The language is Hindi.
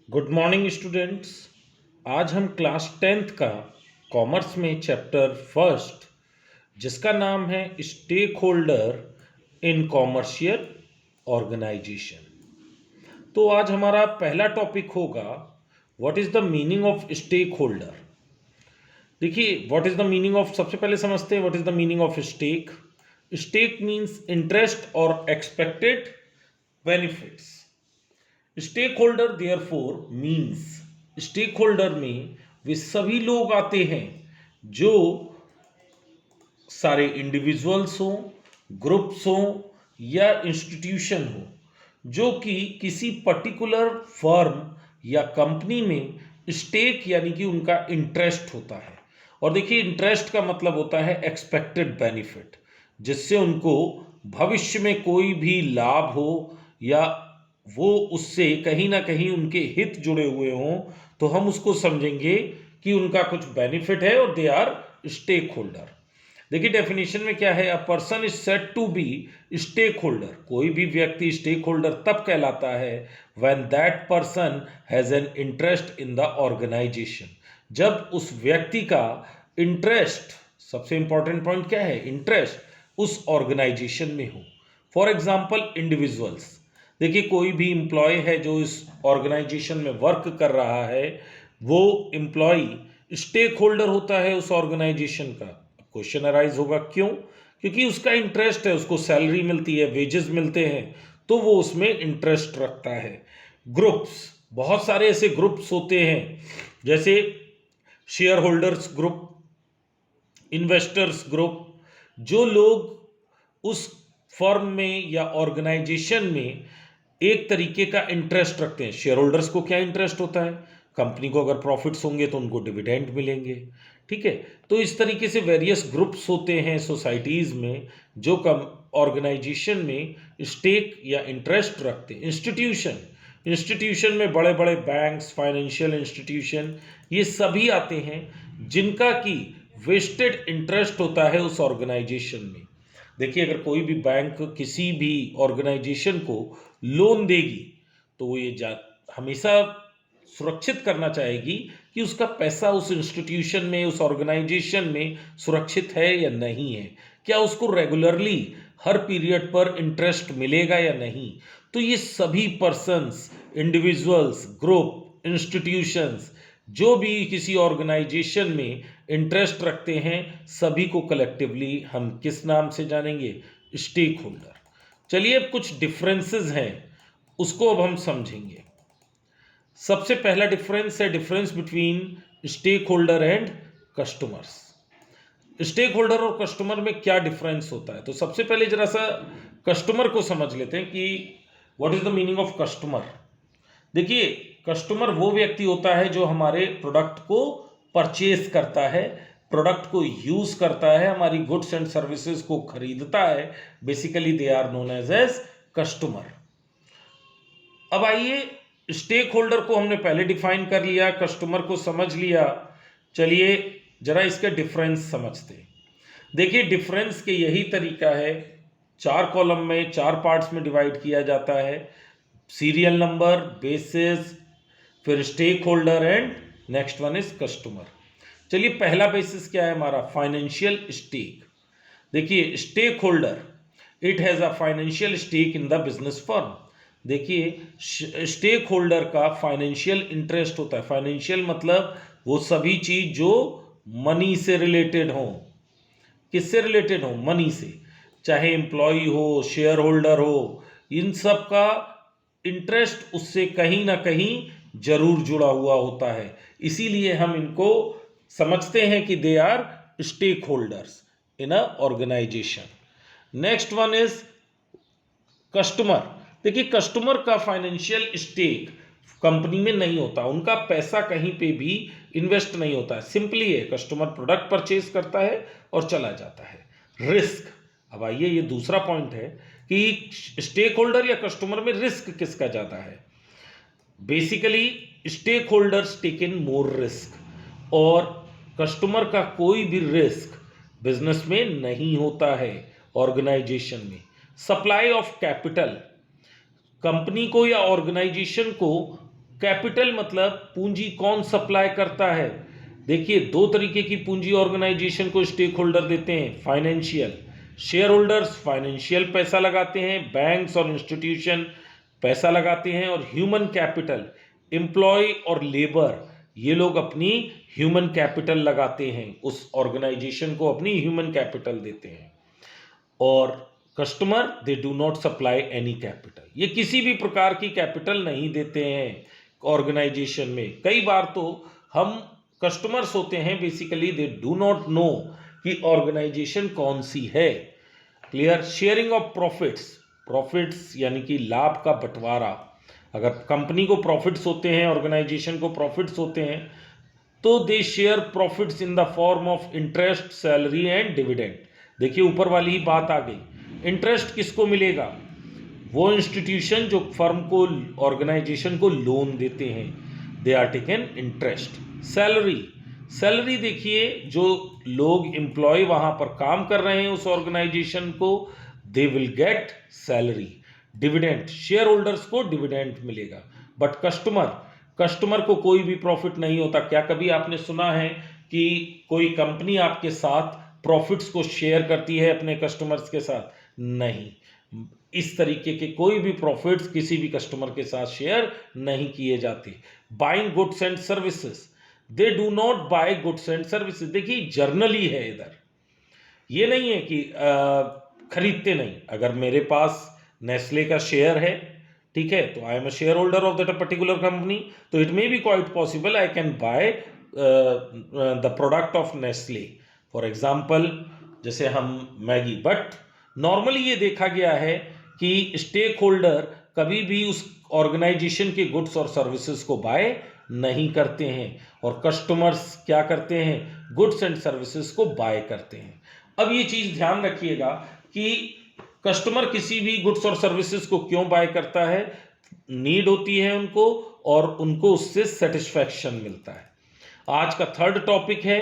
Good morning students. आज हम क्लास टेंथ का कॉमर्स में चैप्टर फर्स्ट जिसका नाम है stakeholder in commercial organisation. तो आज हमारा पहला टॉपिक होगा what is the meaning of stakeholder. देखिए what is the meaning of, सबसे पहले समझते हैं what is the meaning of stake. Stake means interest और expected benefits. Stakeholder therefore means, stakeholder में वे सभी लोग आते हैं जो सारे इंडिविजुअल्स हों, ग्रुप्स हों या इंस्टीट्यूशन हो जो कि किसी पर्टिकुलर फर्म या कंपनी में स्टेक यानी कि उनका इंटरेस्ट होता है। और देखिए इंटरेस्ट का मतलब होता है एक्सपेक्टेड बेनिफिट, जिससे उनको भविष्य में कोई भी लाभ हो या वो उससे कहीं ना कहीं उनके हित जुड़े हुए हों तो हम उसको समझेंगे कि उनका कुछ बेनिफिट है और दे आर स्टेक होल्डर। देखिए डेफिनेशन में क्या है, a person is said to be stakeholder. कोई भी व्यक्ति स्टेक होल्डर तब कहलाता है when that person has an interest in the organisation, जब उस व्यक्ति का इंटरेस्ट, सबसे इंपॉर्टेंट पॉइंट क्या है, इंटरेस्ट उस ऑर्गेनाइजेशन में हो। फॉर एग्जाम्पल इंडिविजुअल्स, देखिए कोई भी एम्प्लॉय है जो इस ऑर्गेनाइजेशन में वर्क कर रहा है, वो एम्प्लॉय स्टेक होल्डर होता है उस ऑर्गेनाइजेशन का। क्वेश्चन अराइज होगा क्यों, क्योंकि उसका इंटरेस्ट है, उसको सैलरी मिलती है, वेजेस मिलते हैं, तो वो उसमें इंटरेस्ट रखता है। ग्रुप्स, बहुत सारे ऐसे ग्रुप्स होते हैं जैसे share holders group, investors group, जो लोग उस फर्म में या ऑर्गेनाइजेशन में एक तरीके का इंटरेस्ट रखते हैं। शेयर होल्डर्स को क्या इंटरेस्ट होता है, कंपनी को अगर प्रॉफिट्स होंगे तो उनको डिविडेंड मिलेंगे, ठीक है। तो इस तरीके से वेरियस ग्रुप्स होते हैं सोसाइटीज़ में जो कम ऑर्गेनाइजेशन में स्टेक या इंटरेस्ट रखते हैं। इंस्टीट्यूशन में बड़े बड़े बैंक्स, फाइनेंशियल इंस्टीट्यूशन, ये सभी आते हैं जिनका कि वेस्टेड इंटरेस्ट होता है उस ऑर्गेनाइजेशन में। देखिए अगर कोई भी बैंक किसी भी ऑर्गेनाइजेशन को लोन देगी तो वो ये हमेशा सुरक्षित करना चाहेगी कि उसका पैसा उस इंस्टीट्यूशन में, उस ऑर्गेनाइजेशन में सुरक्षित है या नहीं है, क्या उसको रेगुलरली हर पीरियड पर इंटरेस्ट मिलेगा या नहीं। तो ये सभी पर्सन्स, इंडिविजुअल्स, ग्रुप, इंस्टीट्यूशंस जो भी किसी ऑर्गेनाइजेशन में इंटरेस्ट रखते हैं, सभी को कलेक्टिवली हम किस नाम से जानेंगे, स्टेक होल्डर। चलिए अब कुछ डिफरेंसेस हैं उसको अब हम समझेंगे। सबसे पहला डिफरेंस है difference between stakeholder and customers. Stakeholder और कस्टमर में क्या डिफरेंस होता है, तो सबसे पहले जरा सा कस्टमर को समझ लेते हैं कि what is the meaning of customer. देखिए कस्टमर वो व्यक्ति होता है जो हमारे प्रोडक्ट को परचेज करता है, प्रोडक्ट को यूज करता है, हमारी गुड्स एंड सर्विसेज को खरीदता है। Basically they are known as customer. अब आइए, स्टेक होल्डर को हमने पहले डिफाइन कर लिया, कस्टमर को समझ लिया, चलिए जरा इसके डिफरेंस समझते हैं। देखिए डिफरेंस के यही तरीका है, 4 कॉलम में 4 पार्ट्स में डिवाइड किया जाता है, सीरियल नंबर, बेसिस, फिर stakeholder and next one is customer. चलिए पहला बेसिस क्या है हमारा, फाइनेंशियल स्टेक। देखिए stakeholder, it has a financial stake in the business firm. देखिए स्टेक होल्डर का फाइनेंशियल इंटरेस्ट होता है। फाइनेंशियल मतलब वो सभी चीज जो मनी से रिलेटेड हो। किससे रिलेटेड हो, मनी से, चाहे एम्प्लॉय हो, शेयर होल्डर हो, इन सब का इंटरेस्ट उससे कहीं ना कहीं जरूर जुड़ा हुआ होता है। इसीलिए हम इनको समझते हैं कि they are stakeholders in a organisation. Next one is customer. देखिए कस्टमर का फाइनेंशियल स्टेक कंपनी में नहीं होता, उनका पैसा कहीं पे भी इन्वेस्ट नहीं होता है। सिंपली है, कस्टमर प्रोडक्ट परचेज करता है और चला जाता है। रिस्क, अब आइए ये दूसरा पॉइंट है कि स्टेक होल्डर या कस्टमर में रिस्क किसका ज्यादा है। बेसिकली स्टेक होल्डर्स टेक इन मोर रिस्क और कस्टमर का कोई भी रिस्क बिजनेस में नहीं होता है ऑर्गेनाइजेशन में। सप्लाई ऑफ कैपिटल, कंपनी को या ऑर्गेनाइजेशन को कैपिटल मतलब पूंजी कौन सप्लाई करता है। देखिए, दो तरीके की पूंजी ऑर्गेनाइजेशन को स्टेक होल्डर देते हैं। फाइनेंशियल, शेयर होल्डर्स फाइनेंशियल पैसा लगाते हैं, बैंक्स और इंस्टीट्यूशन पैसा लगाते हैं, और ह्यूमन कैपिटल, एम्प्लॉय और लेबर, ये लोग अपनी ह्यूमन कैपिटल लगाते हैं, उस ऑर्गेनाइजेशन को अपनी ह्यूमन कैपिटल देते हैं। और customer, they do not supply any capital, ये किसी भी प्रकार की कैपिटल नहीं देते हैं ऑर्गेनाइजेशन में। कई बार तो हम कस्टमर्स होते हैं, basically they do not know कि ऑर्गेनाइजेशन कौन सी है। Clear. Sharing of profits, profits यानी कि लाभ का बंटवारा। अगर कंपनी को प्रॉफिट्स होते हैं, ऑर्गेनाइजेशन को प्रॉफिट्स होते हैं, तो they share profits in the form of interest, salary and dividend. देखिए, ऊपर वाली ही बात आ गई। इंटरेस्ट किसको मिलेगा? वो इंस्टीट्यूशन जो फर्म को, ऑर्गेनाइजेशन को लोन देते हैं, they are taken interest. Salary, salary देखिए, जो लोग एम्प्लॉय वहां पर काम कर रहे हैं उस ऑर्गेनाइजेशन को, they will get salary. Dividend, share holders को डिविडेंड मिलेगा। बट कस्टमर, कस्टमर को कोई भी प्रॉफिट नहीं होता। क्या कभी आपने सुना है कि कोई कंपनी आपके साथ प्रॉफिट्स को शेयर करती है अपने कस्टमर्स के साथ? नहीं, इस तरीके के कोई भी प्रॉफिट्स किसी भी कस्टमर के साथ शेयर नहीं किए जाते। Buying goods and services, they do not buy goods and services. देखिए, जर्नली है इधर, ये नहीं है कि खरीदते नहीं। अगर मेरे पास नेस्ले का शेयर है, ठीक है, तो I am a shareholder of that particular company, तो it may be quite possible I can buy the product of Nestle, for example जैसे हम मैगी। बट नॉर्मली ये देखा गया है कि स्टेक होल्डर कभी भी उस ऑर्गेनाइजेशन के गुड्स और सर्विसेज को बाय नहीं करते हैं, और कस्टमर्स क्या करते हैं? गुड्स एंड सर्विसेज को बाय करते हैं। अब ये चीज ध्यान रखिएगा कि कस्टमर किसी भी गुड्स और सर्विसेज को क्यों बाय करता है? नीड होती है उनको, और उनको उससे सेटिस्फैक्शन मिलता है। आज का थर्ड टॉपिक है